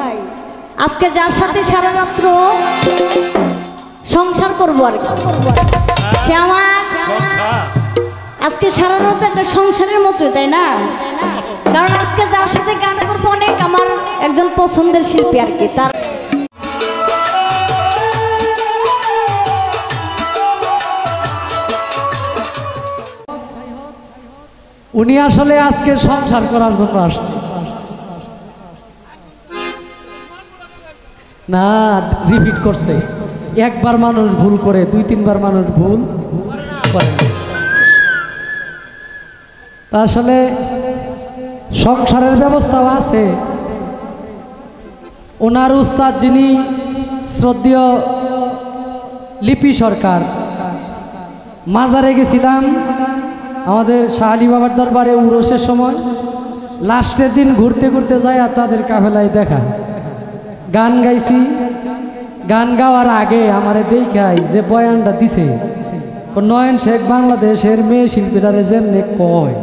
ভাই, আজকে যার সাথে সারা রাত্র সংসার করবো আর কি, সে আমার আজকে সারা রাত একটা সংসারের মতো, তাই না? কারণ আজকে যার সাথে গান করবো অনেক আমার একজন পছন্দের শিল্পী আর কি। তার উনি আসলে আজকে সংসার করার জন্য আসছে না, রিপিট করছে। একবার মানুষ ভুল করে, দুই তিনবার মানুষ ভুল করে। তা আসলে সংসারের ব্যবস্থাও আছে। ওনার উস্তাদ যিনি শ্রদ্ধেয় লিপি সরকার, মাজারে গেছিলাম আমাদের শাহ আলী বাবার দরবারে উরসের সময়। লাস্টের দিন ঘুরতে ঘুরতে যায় আর তাদের কাফেলায় দেখা, গান গাইছি। গান গাওয়ার আগে আমারে দেখাই যে বয়ানটা দিছে, নয়ন শেখ বাংলাদেশের মেয়ে শিল্পীরারে যেমনি কয়,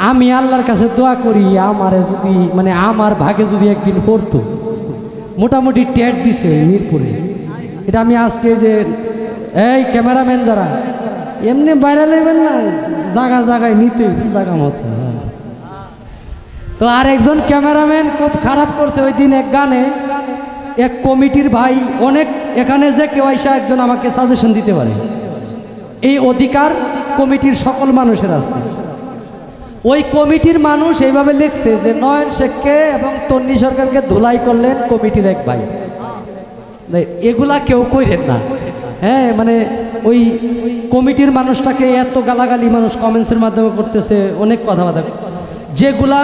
আমি আল্লাহর কাছে দোয়া করি আমারে যদি মানে আমার ভাগে যদি একদিন পড়তো। মোটামুটি ট্যাট দিছে মিরপুরে। এটা আমি আজকে যে এই ক্যামেরাম্যান যারা এমনি বাইরে নেবেন না, জায়গা জায়গায় নিতে জায়গা মতো। তো আর একজন ক্যামেরাম্যান খুব খারাপ করছে ওই দিন এক গানে। এক কমিটির ভাই অনেক, এখানে যে কেউ আইসা একজন আমাকে সাজেশন দিতে পারে, এই অধিকার কমিটির সকল মানুষের আছে। ওই কমিটির মানুষ এইভাবে লিখছে যে নয়ন শেখকে এবং তন্নি সরকারকে ধুলাই করলেন কমিটির এক ভাই। এগুলা কেউ কইরেন না। হ্যাঁ, মানে ওই কমিটির মানুষটাকে এত গালাগালি মানুষ কমেন্টসের মাধ্যমে করতেছে, অনেক কথাবার্তা যেগুলা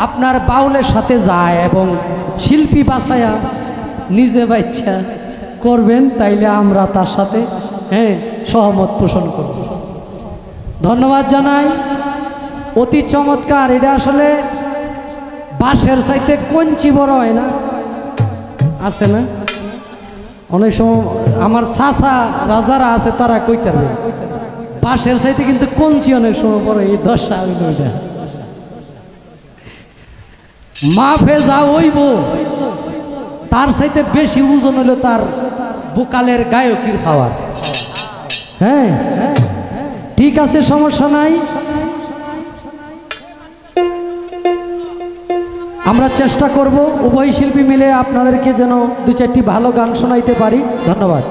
আপনার বাউলের সাথে যায় এবং শিল্পী বাছায়া নিজে বাচ্চা করবেন, তাইলে আমরা তার সাথে সহমত পোষণ করব। ধন্যবাদ জানাই। অতি চমৎকার। এটা আসলে বাঁশের চাইতে কঞ্চি বড় হয় না, আছে না? অনেক সময় আমার চাচা রাজারা আছে, তারা কইতে পারে বাঁশের চাইতে কিন্তু কঞ্চি অনেক সময় বড়। এই দশা মাফে যা হইব তার চাইতে বেশি ওজন হলো তার বোকালের গায়কির পাওয়ার। হ্যাঁ, ঠিক আছে, সমস্যা নাই। আমরা চেষ্টা করব উভয় শিল্পী মিলে আপনাদেরকে যেন দু চারটি ভালো গান শোনাইতে পারি। ধন্যবাদ।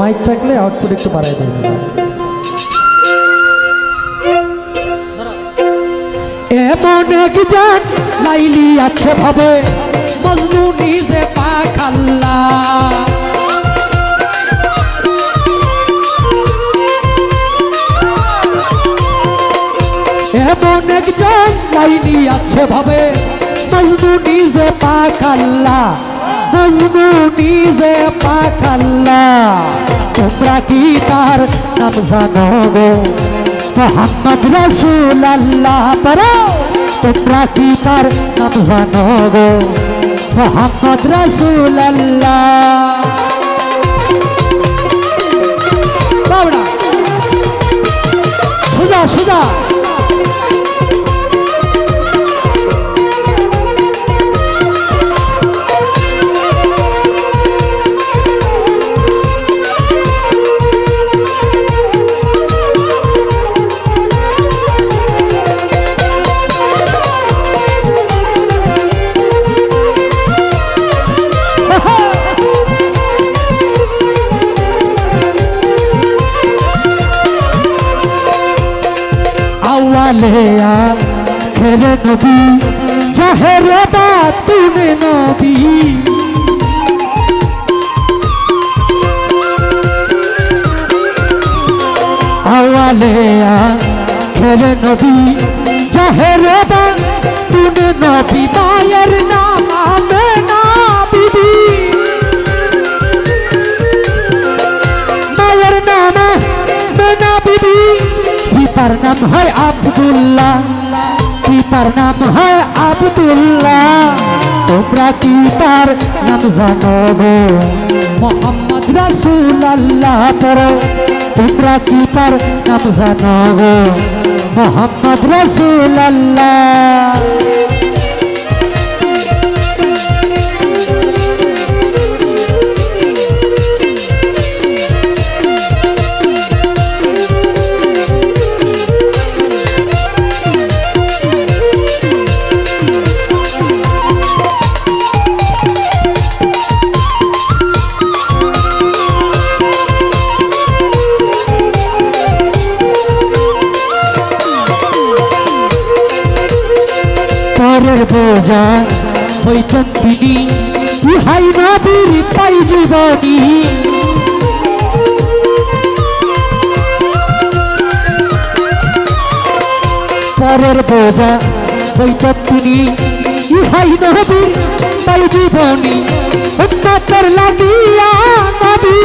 মাইক থাকলে আউটপুট একটু বাড়াই দেবেন। এমন একজন লাইলি আছে ভাবে মজনু নিজে পাখাল্লা, এমন একজন লাইলি আছে ভাবে মজনু নিজে পাখাল্লা, মজনু নিজে পাখাল্লা। তোমরা কি তার নাম জানো গো? মোহাম্মদ রাসূলুল্লাহ। পড়ো, তোমরা কি তার নাম জানো গো? মোহাম্মদ রাসূলুল্লাহ। বাবড়া সুজা সুজা খেলে নবী জাহেরে বাতুনে নবী, আওয়ালে খেলে নবী জাহেরে বাতুনে নবী। মায়ের নাম আমেনা বিবি, মায়ের নাম আমেনা বিবি। পিতার নাম হয় আব্দুল্লাহ, পিতার নাম হয় আব্দুল্লাহ, তোমরা কি তার নাম জানো গো? মোহাম্মদ রাসূলুল্লাহ পড়ো, তোমরা কি তার নাম জানো গো? মোহাম্মদ রাসূলুল্লাহ। পরের বোঝা হইতেন তিনি, ইহাই নবীর পাই জীবনী। পরের বোঝা হইতেন তিনি, ইহাই নবীর পাই জীবনী। উম্মতের লাগিয়া নবী,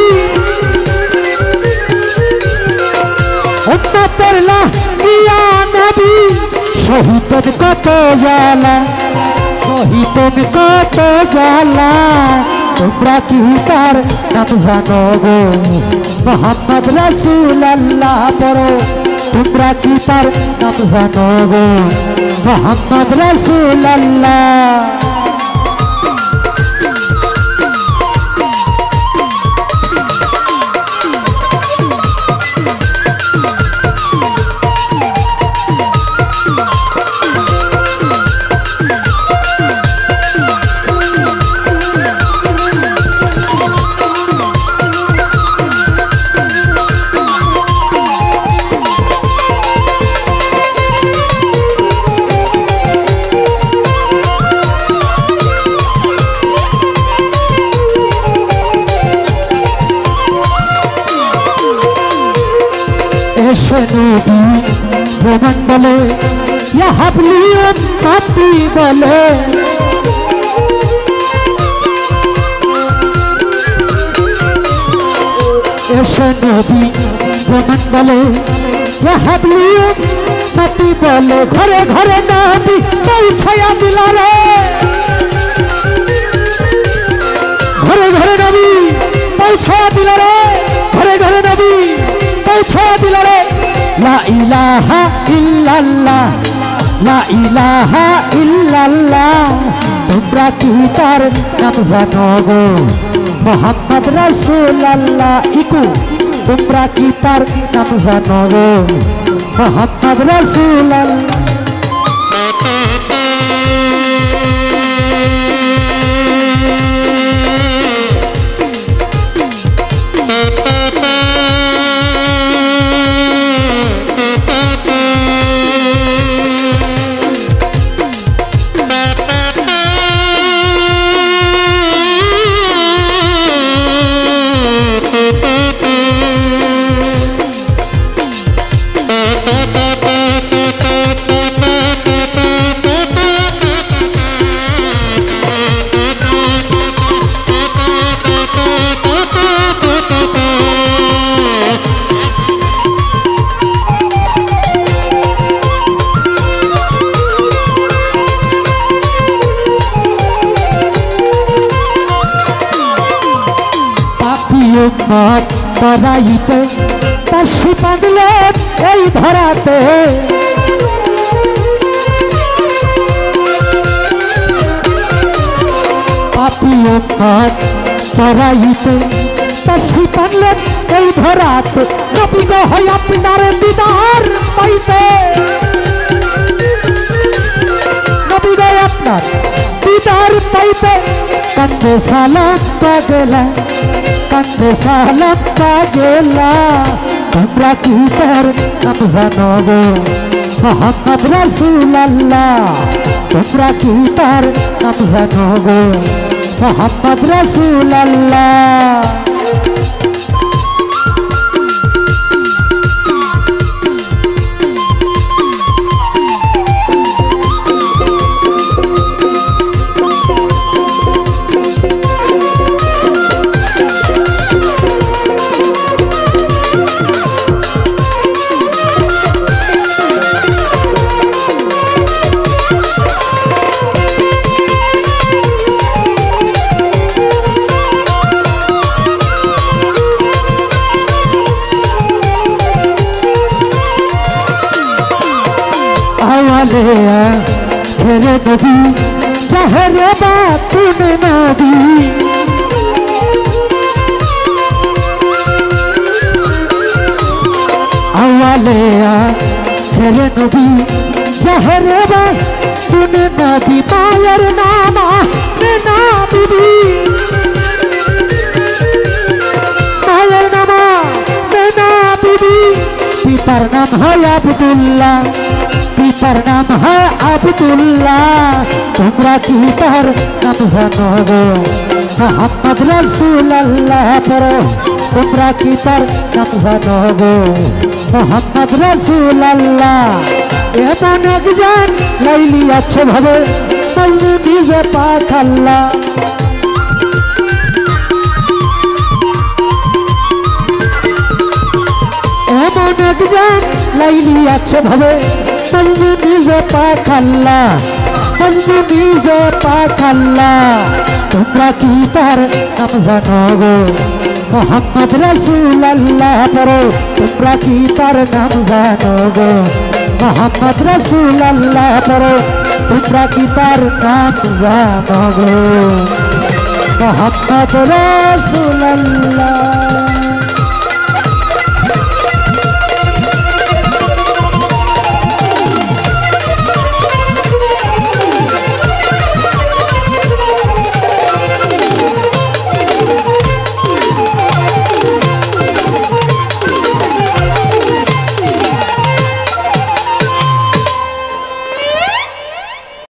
উম্মতের লাগিয়া নবী শহীদের কত জ্বালা, শহীদের কত জ্বালা। তোমরা কি তার নাম জানো গো? মোহাম্মদ রাসূলুল্লাহ পড়ো, তোমরা কি তার নাম জানো গো? মোহাম্মদ রাসূলুল্লাহ। এসে নবী প্রমাণ বলে, ইয়া হাবলি উম্মতি বলে। এসে নবী প্রমাণ বলে, ইয়া হাবলি উম্মতি বলে। ঘরে ঘরে নবী পৌঁছায়া দিল রে, ঘরে ঘরে নবী পৌঁছায়া দিল রে, ঘরে ঘরে নবী পৌঁছায়া দিল রে। লা ইলাহা ইল্লাল্লাহ, লা ইলাহা ইল্লাল্লাহ। তোমরা কি তার নাম জানো গো? মোহাম্মদ রাসূলুল্লাহ। ইকু, তোমরা কি তার নাম জানো গো? মোহাম্মদ রাসূলুল্লাহ। উম্মত তরাইতে তাসি পাগলে এই ধরাতে। পাপি উম্মত তরাইতে তাসি পাগলে এই ধরাতে। নবী গো হয় আপনার দিদার পাইতে, নবী গো আপনার দিদার পাইতে। কান্দে সালাম পাগলা, কান্দে সালাম পাগলা। তোমরা কি তার নাম জানো গো? মোহাম্মদ রাসূলুল্লাহ। তোমরা কি তার নাম জানো গো? মোহাম্মদ রাসূলুল্লাহ। তুমি নবী আওয়ালে আখেরে নবী জাহেরে বাস তুমি নবী মায়ের নাম না বিবি মায়ের নাম না বিবি পিতার নাম হয় আব্দুল্লাহ পিতার নাম হয় আব্দুল্লাহ তোমরা কি তার নাম জানো গো মোহাম্মদ রাসূলুল্লাহ পড়ো তোমরা কি তার নাম জানো গো মোহাম্মদ রাসূলুল্লাহ এমন একজন লাইলি আছে ভাবে মজনু নিজে পাক আল্লাহ এমন একজন লাইলি আছে ভাবে মজনু নিজে পাক আল্লাহ মজনু নিজে পাক আল্লাহ তোমরা কি তার নাম জানো গো মোহাম্মদ রাসূলুল্লাহ পড়ো তোমরা কি তার নাম জানো গো মোহাম্মদ রাসূলুল্লাহ পড়ো তোমরা কি তার নাম জানো গো মোহাম্মদ রাসূলুল্লাহ